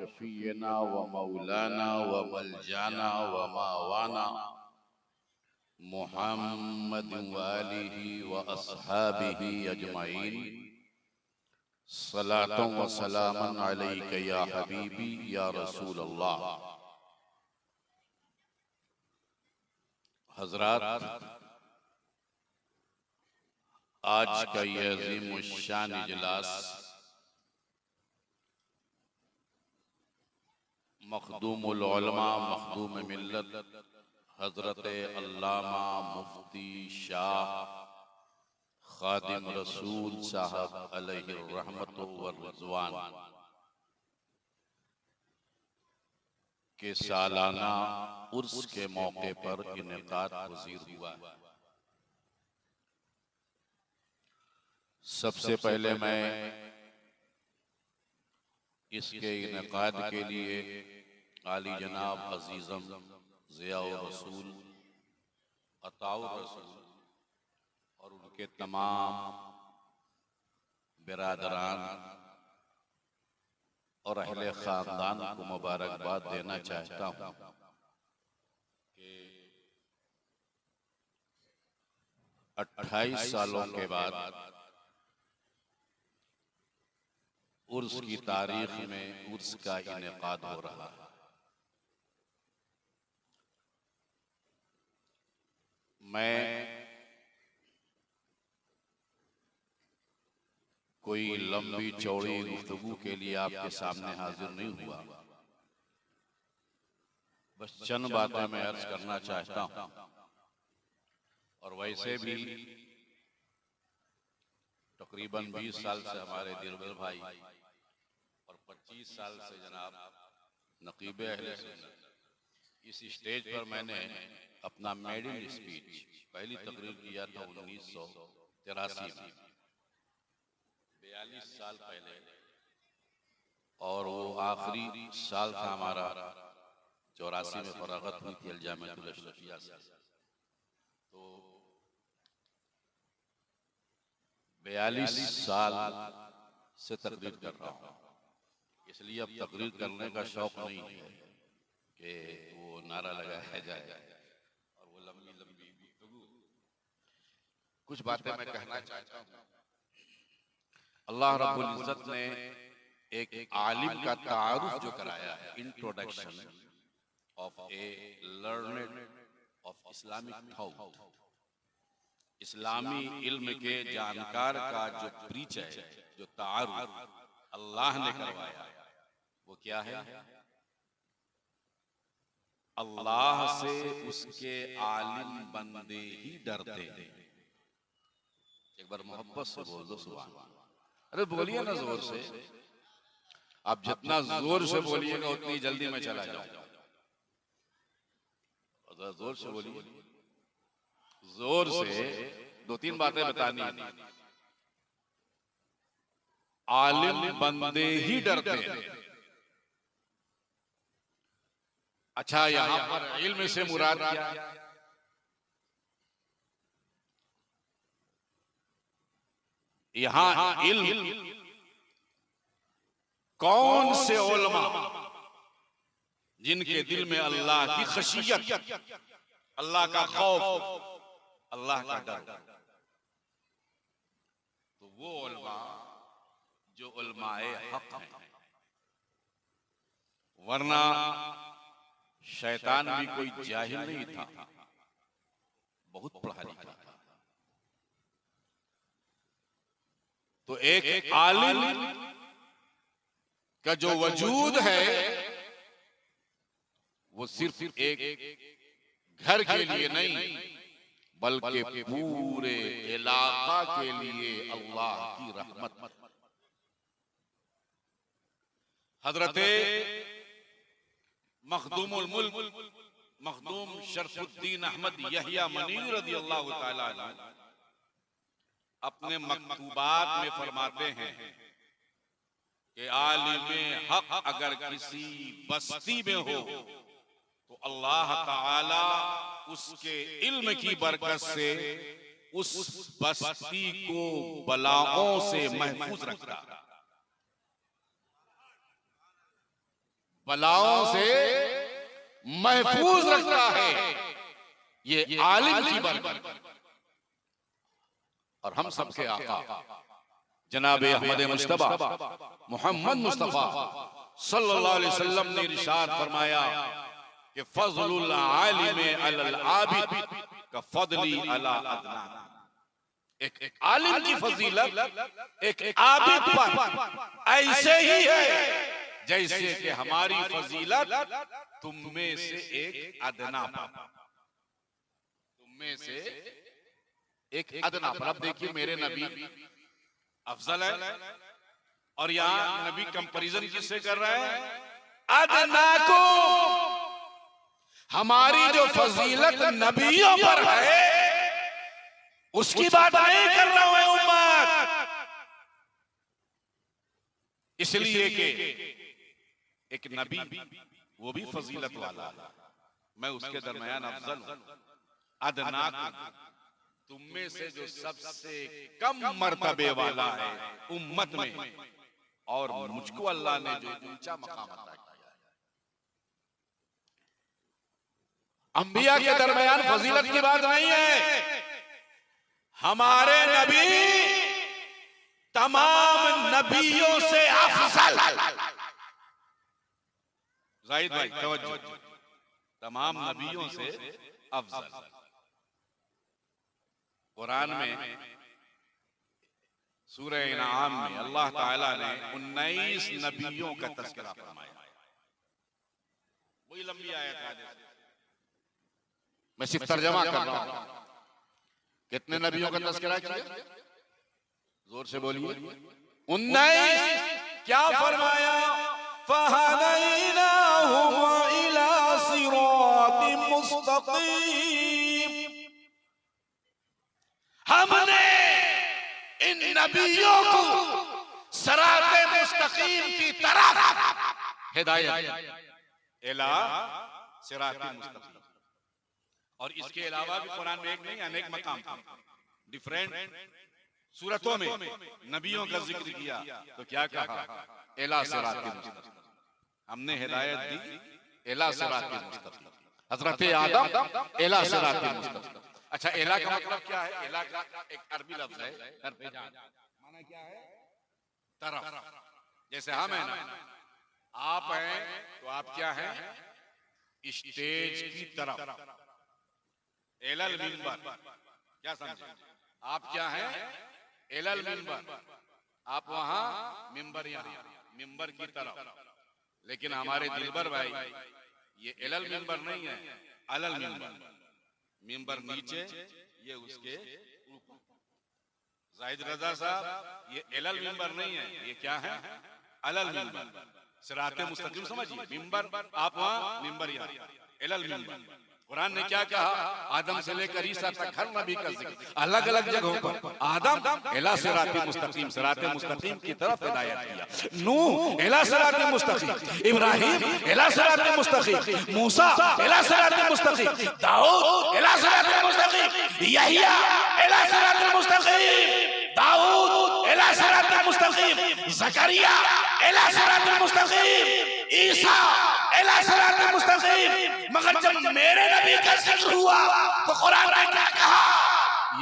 शफीना व मौलाना व मलजाना व मावाना मुहम्मद व आलिहि व अस्हाबिहि अजमईन। सलातों व सलामन अलैका या हबीबी या रसूल अल्लाह। हजरात, आज का यह अज़ीम शान इजलास मखदूमुल उलमा मखदूम मिल्लत हजरत अल्लामा मुफ्ती शाह खादिम रसूल साहब अलैहि रहमतु व रिज़वान के सालाना उर्स के मौके पर इनेकाद पज़ीर हुआ। सबसे पहले मैं इसके इनेकाद के लिए आली जनाब अजीज़म ज़ियाउर रसूल अताउर रसूल और उनके तमाम बिरादरान और अहले खानदान को मुबारकबाद देना चाहता हूँ कि 28 सालों के बाद उर्स की तारीख में उर्स का इनेकाद हो रहा है। मैं कोई लंबी चौड़ी गुफ्तगू के लिए आपके सामने हाजिर नहीं हुआ, बस चंद बातें मैं अर्ज करना चाहता हूं। और वैसे भी तकरीबन 20 साल से हमारे दिलबर भाई और 25 साल से जनाब नकीब अहले सुन्नत इस स्टेज पर मैंने अपना मेडिन स्पीच पहली तकरीर किया था 1983 में, 42 साल पहले, और वो आखिरी साल था हमारा 84 में फरागत हुई थी अल-जामिअतुल अशरफिया से। तो 42 साल से तकरीर कर रहा हूँ, इसलिए अब तकरीर करने का शौक नहीं है कि वो नारा लगाया जाए और वो लंबी लंबी गुफ्तगू। कुछ बातें मैं कहना चाहता हूँ। अल्लाह रब्बुल इज्जत ने एक आलिम का तारुफ जो कराया है, introduction of a learned of Islamic thought, इस्लामी इल्म के जानकार का जो प्रीच है, जो तारुफ अल्लाह ने करवाया, वो क्या है? अल्लाह से उसके आलिम बंदे ही डरते हैं। एक बार मोहब्बत से बोल दो सुभान अल्लाह। अरे बोलिए ना जोर से, आप जितना जोर से बोलिएगा उतनी जल्दी मैं चला जाऊंगा। जोर से बोलिए, जोर से। 2-3 बातें बतानी है। आलिम बंदे ही डरते हैं। अच्छा, यहां पर इल्म से मुराद क्या है? यहां इल्म कौन से उलमा जिनके दिल में अल्लाह की खशियत, अल्लाह का खौफ, अल्लाह का डर, तो वो उलमा जो उलमाए हक हैं। वरना शैतान भी कोई जाहिल नहीं था, बहुत पढ़ा लिखा था। तो एक आलिम का जो वजूद है वो सिर्फ एक घर के लिए नहीं, बल्कि पूरे इलाका के लिए अल्लाह की रहमत। हजरते मखदूमुल मुल्क मखदूम शरफुद्दीन अहमद यहिया मनीर रज़ियल्लाहु ताला अन्हु अपने मकतूबात में फरमाते हैं कि आलिमे हक अगर किसी बस्ती में हो तो अल्लाह ताला उसके इल्म की बरकत से उस बस्ती को बलाओं से महफूज रखता। बलाओं से महफूज रखता है। ये आलिम की बरकत। और हम सबके आका जनाब अहमद मुस्तफा मोहम्मद मुस्तफा सल्लल्लाहु अलैहि वसल्लम ने इरशाद फरमाया कि फज़लुल आलिम अलल आबिद का फज़ली अला अदना। एक आलिम की फजीलत एक आबिद पर ऐसे ही है जैसे कि हमारी फजीलत तुम में से एक अदना पर, तुम में से एक अदना पर। अब देखिए मेरे नबी अफजल है और यहाँ नबी कंपैरिजन किससे कर रहे हैं? अदना को। हमारी जो फजीलत नबियों पर है उसकी बात नहीं कर रहा हूं उम्मत। इसलिए कि एक नबी वो भी फजीलत वाला है, मैं उसके दरमियान अफजल हूं। अदना तुम में से जो सबसे कम मर्तबे वाला है उम्मत में, और मुझको अल्लाह ने जो ऊंचा मकाम अता किया है। अंबिया के दरमियान फजीलत की बात नहीं है। हमारे नबी तमाम नबियों से अफजल। जाहिद भाई तवज्जो, तमाम नबियों से अफजल। कुरान में सूरह इनाम में अल्लाह ताला ने 19 नबियों का तज़किरा फरमाया। वही लंबी आयत है, मैं सिर्फ तर्जमा कर रहा हूं। कितने नबियों का तज़किरा किया? जोर से बोलिए। 19। क्या फरमाया? फहदैनाहुम इला सिरातिम मुस्तकीम। हमने इन नबियों को सिराते मुस्तकीम की तरफ हिदायत, इला सिरातिल मुस्तकीम। और इसके अलावा भी कुरान में एक नहीं अनेक मकाम डिफरेंट सूरतों में नबियों का जिक्र किया। तो क्या कहा? इला सिरातिल मुस्तकीम। हमने हिदायत दी इला सिरातिल मुस्तकीम। हजरत आदम इला सिरातिल मुस्तकीम। अच्छा, इला का मतलब क्या है? इला का एक अरबी लफ्ज है, माना क्या है? तरफ। जैसे हम है ना, आप हैं तो आप क्या हैं? स्टेज की तरफ। एलल मिंबर, क्या समझे? आप क्या हैं? एलल मिंबर। आप वहां, मिंबर यहाँ, मिंबर की तरफ। लेकिन हमारे दिलबर भाई ये एलल मिंबर नहीं है, अलल मिंबर। मिंबर नीचे, ये उसके ऊपर। जाहिद रजा साहब, ये एलल मिंबर नहीं है, ये क्या है? अलल मिंबर। सिराते मुस्तकीम समझिए। मिंबर आप वहां, मिंबर यहाँ, एलल मिंबर। कुरान ने क्या कहा? आदम से लेकर ईसा तक हर नबी का जिक्र अलग अलग जगहों पर। आदम इला सिरातिल मुस्तकीम, सिराते मुस्तकीम की तरफ हिदायत किया। नूह इला सिरातिल मुस्तकीम, इब्राहिम इला सिरातिल मुस्तकीम, मूसा इला सिरातिल मुस्तकीम, दाऊद इला सिरातिल मुस्तकीम, यहया इला सिरातिल मुस्तकीम, दाऊद इला सिरातिल मुस्तकीम, ज़करिया इला सिरातिल मुस्तकीम, ईसा इला सिरातिल मुस्तकीम। मगर जब मेरे नबी का जिक्र हुआ तो कुरान ने क्या कहा?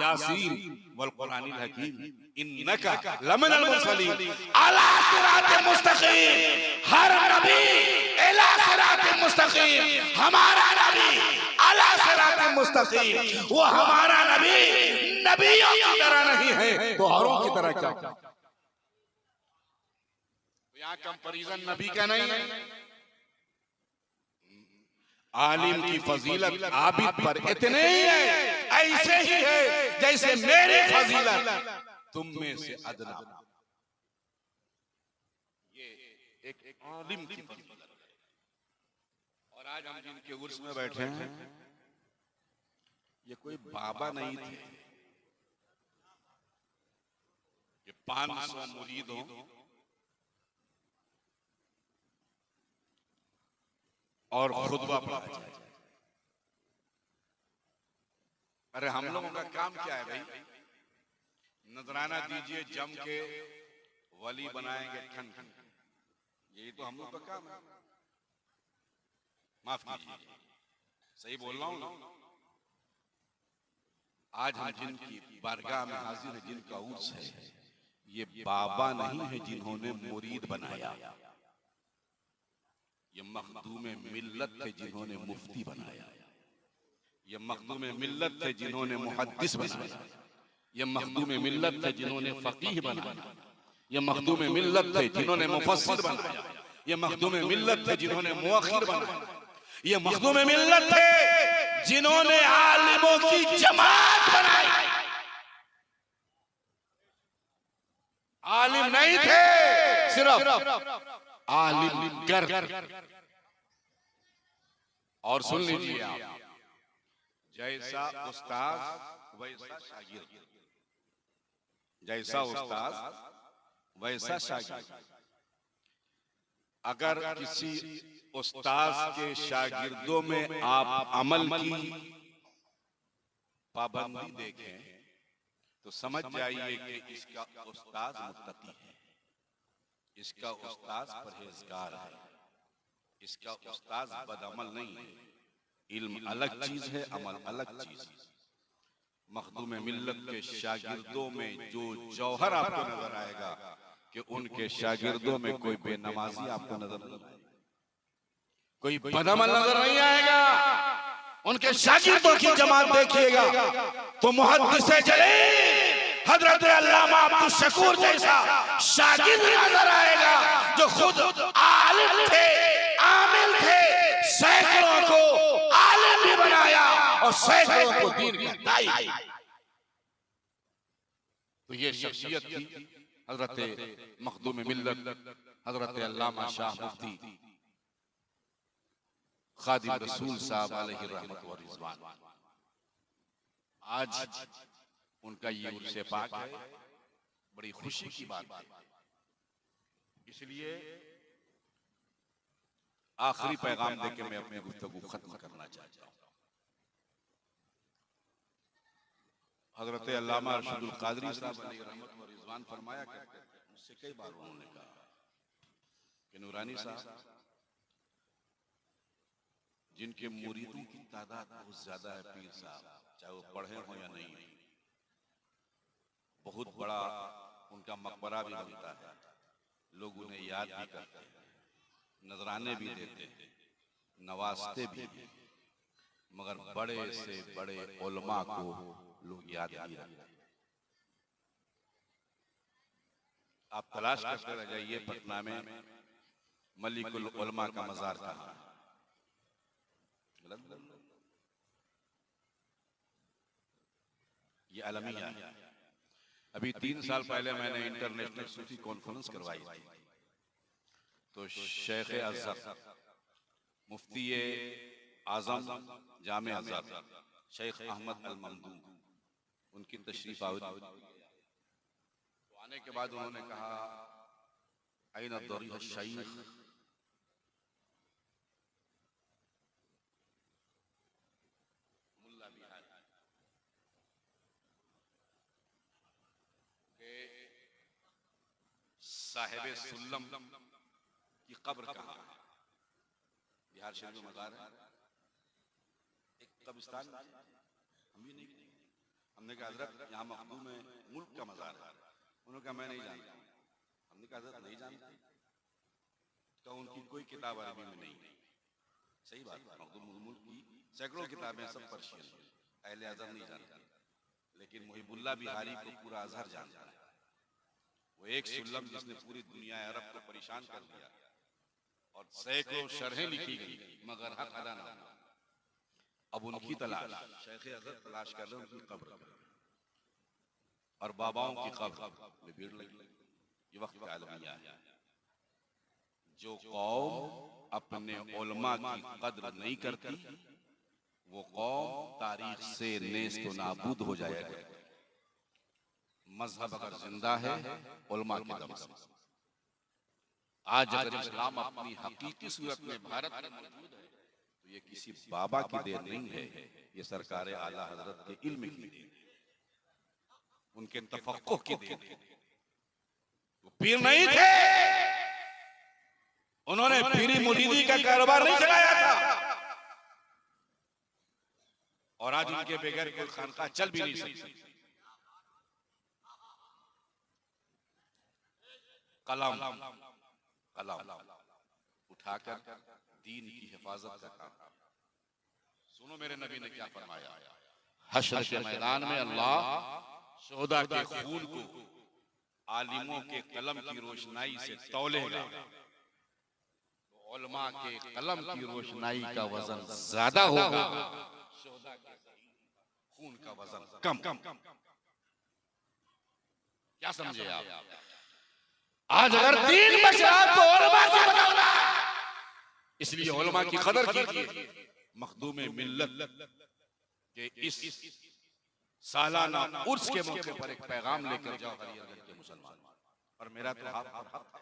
यासीन वल कुरानिल हकीम इन्नका लमिनल मुरसलीन अला सिरातिल मुस्तकीम। हर नबी इला सिरातिल मुस्तकीम, हमारा नबी अला सिरातिल मुस्तकीम। वो हमारा नबी नबियों की तरह नहीं है तो औरों की तरह क्या? यहाँ कंपैरिजन नबी का नहीं है। आलिम की फजीलत आबिद पर इतने ही है, ऐसे ही है जैसे मेरी फजीलत तुम में से अदना। ये एक आलिम की फजीलत है। और आज हम जिनके उर्स में बैठे हैं ये कोई बाबा नहीं थे, ये 500 मुरीदों और खुतबा पढ़ा जाए। अरे हम लोगों का काम क्या है भाई? नजराना दीजिए, जम के वली बनाएंगे ठन ठन, यही तो हम लोग का काम है। माफ कीजिए, सही बोल रहा हूं ना? आज हम जिनकी बारगाह में हाजिर है, जिनका उर्स है, ये बाबा नहीं है जिन्होंने मुरीद बनाया, ये मखदूम मिल्लत थे जिन्होंने मुफ्ती बनाया, ये मखदूम मिल्लत थे जिन्होंने मुहद्दिस बनाया, ये मखदूम मिल्लत थे जिन्होंने फकीह बनाया, ये मखदूम मिल्लत थे जिन्होंने मुफस्सिर बनाया, ये मखदूम मिल्लत थे जिन्होंने मुअख्खिर बनाया, ये मखदूम मिल्लत थे जिन्होंने आलिमों की जमात बनाई। आलिम नहीं थे, सिर्फ आलिम गर। और सुन लीजिए आप, जैसा उस्ताद वैसा शागिर्द, जैसा उस्ताद वैसा शागिर्द। अगर किसी उस्ताद के शागिर्दों में आप अमल की पाबंदी देखें तो समझ जाइए कि इसका उस्ताद मुत्तकी है, इसका उस्ताद परहेजगार है, इसका उस्ताद बदअमल नहीं है। इल्म अलग चीज है, अमल अलग चीज है। मखदूम मिल्लत के शागिर्दों में जो जौहर आपको नजर आएगा कि उनके शागिर्दों में कोई बेनमाजी आपको नजर नहीं आएगा, कोई बदअमल नजर नहीं आएगा। उनके शागिर्दों की जमात देखिएगा तो मुहद्दिस जलील हजरत अल्लामा अब्दुल शकूर जैसा शागिर्द नजर आएगा, जो खुद आलिम थे, आमिल थे, सैकड़ों को आलिम भी बनाया और सैकड़ों को दीन का दाई। तो ये शख्सियत थी हजरत मखदूम मिल्लत हजरत अल्लामा शाह मुफ्ती खादिम रसूल साहब अलैहि रहमत व रिज़वान। आज उनका ये उर्से पाक है, बड़ी खुशी की बात है। इसलिए आखिरी पैगाम देके मैं अपनी गुफ्तगू खत्म करना चाहता हूं। हजरत अल्लामा अरशदुल कादरी साहब अलैहि रहमत व रिज़वान फरमाया करते थे, मुझसे कई बार उन्होंने कहा कि नूरानी साहब, जिनके मुरीदों की तादाद बहुत ज्यादा है, पीर साहब चाहे वो पढ़े हो या नहीं, बहुत बड़ा उनका मकबरा भी बनता है, लोग उन्हें याद भी करते हैं, नजराने भी देते हैं, नवाजते भी हैं, मगर बड़े से बड़े उलमा को लोग याद नहीं रखते। आप तलाश करते रह जाइए पटना में मलिकुल उलमा का मजार कहाँ है। ये अलमिया है। अभी 3 साल पहले मैंने इंटरनेशनल सूफी कॉन्फ्रेंस करवाई थी, तो शेख अज़हर मुफ्ती आजम जामे अज़हर शेख अहमद अल ममदून, उनकी तशरीफ आवरी। तो आने के बाद उन्होंने कहा, ऐन दरीह शेख, साहिब सुल्लम की कब्र कहाँ है? बिहार शरीफ में मजार है, एक कब्रिस्तान हम भी नहीं। हमने कहा हजरत यहाँ मखदूम में मुल्क का मजार है। उन्होंने कहा मैं नहीं जानता। हमने कहा हजरत नहीं जानते, तो उनकी कोई किताब अरबी में नहीं है। सही बात, मखदूम मुल्क की सैकड़ों किताबें सब पर्शियन है, अहले अज़हर नहीं जानते, लेकिन मुहिबुल्लाह बिहारी को पूरा अज़हर जानता है। वो एक सुल्लम जिसने पूरी दुनिया अरब को परेशान कर दिया और सैकड़ों शरहें लिखी गई मगर हक अदा ना हुआ। अब उनकी तलाश शेख अज़हर तलाश कर रहे हैं, उनकी कब्र और बाबाओं की कब्र में भीड़ लगी। ये वक्त का अलमिया है। जो कौम अपने उलमा की कद्र नहीं करती, वो कौम तारीख से नेस्त व नाबूद हो जाएगा। मजहब अगर जिंदा है उलमा के दम से। आज अगर इस्लाम अपनी हकीकी सूरत में भारत में मौजूद है तो ये किसी बाबा की देन नहीं है, ये सरकार आला हजरत के इल्म की देन है, उनके तफक्कुह की देन है। वो पीर नहीं थे, उन्होंने पीरी मुरीदी का कारोबार नहीं चलाया था, और आज उनके बगैर कोई खानका चल भी नहीं सकती। कलम कलम उठाकर दीन की हिफाजत का काम। सुनो मेरे नबी ने क्या फरमाया, हश्र के मैदान में अल्लाह शोहदा के खून को आलिमों के कलम की रोशनाई से तौलेगा, तो उलमा के कलम की रोशनाई का वजन ज्यादा होगा, शोहदा के खून का वजन कम। क्या समझे आप? आज अगर दीन बच रहा तो उलमा से बदलना, इसलिए उलमा की कदर कीजिए। मखदूम मिल्लत के इस सालाना उर्स के मौके पर एक पैगाम लेकर जाओ हरियाणा के मुसलमान। और मेरा तो हाथ पर हक था,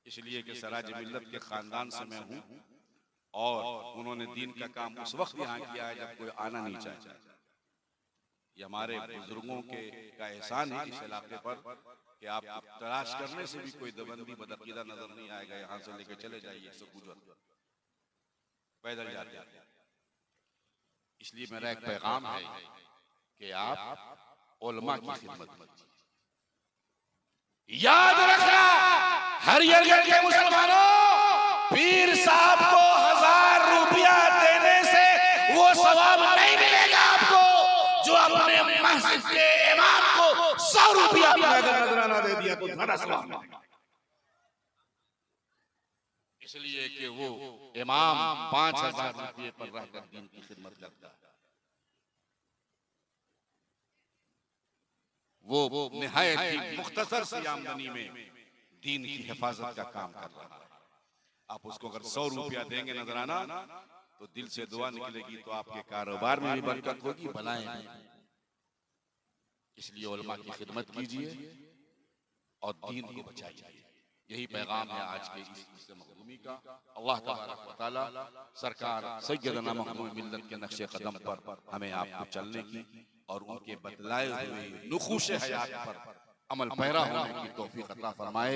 इसलिए कि सराज मिल्लत के खानदान से मैं हूं और उन्होंने दीन का काम उस वक्त यहाँ किया है जब कोई आना नहीं चाहता। ये हमारे बुजुर्गों के का एहसान है इस इलाके पर कि आप तलाश करने से भी कोई दबंदी बदअकीदा नजर नहीं आएगा। यहाँ से लेके चले जाइए, सब गुजर पैदल जाते हैं। इसलिए मेरा एक पैगाम है कि आप उलमा की खिदमत कीजिए। याद रखना हरियाणा के मुसलमानों, पीर साहब को 1000 रुपया देने से वो सवाब नहीं मिलेगा आपको जो अपने मस्जिद के इमाम को 100 रुपया अगर नजराना दे दिया तो ज्यादा सवाब मिलेगा। इसलिए कि वो इमाम 5000 रुपये पर रहकर दीन की खिदमत करता है, वो निहायत ही मुख्तसर सी आमदनी में दीन की हिफाजत का काम कर रहा है। आप उसको अगर 100 रुपया देंगे नजराना तो दिल से दुआ निकलेगी, तो आपके कारोबार में भी बरकत होगी, भलाएं होंगी। इसलिए उलमा की खिदमत कीजिए और दीन को बचाइए। यही पैगाम है आज के इस मखदूमी का। अल्लाह तबारक व तआला सरकार सैयदना महमूद मिल्लत के नक्शे कदम पर हमें आपको चलने की और उनके बतलाए हुए नुखूश हयात पर अमल पैरा होने की तौफीक अता फरमाए।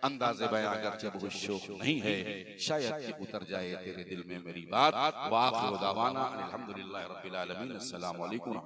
अंदाज़े बयां अगरचे बहुत शौक नहीं है, शायद कि उतर जाए तेरे दिल में मेरी बात। व आखिरु दावाना अल्हम्दुलिल्लाहि रब्बिल आलमीन। अस्सलामु अलैकुम।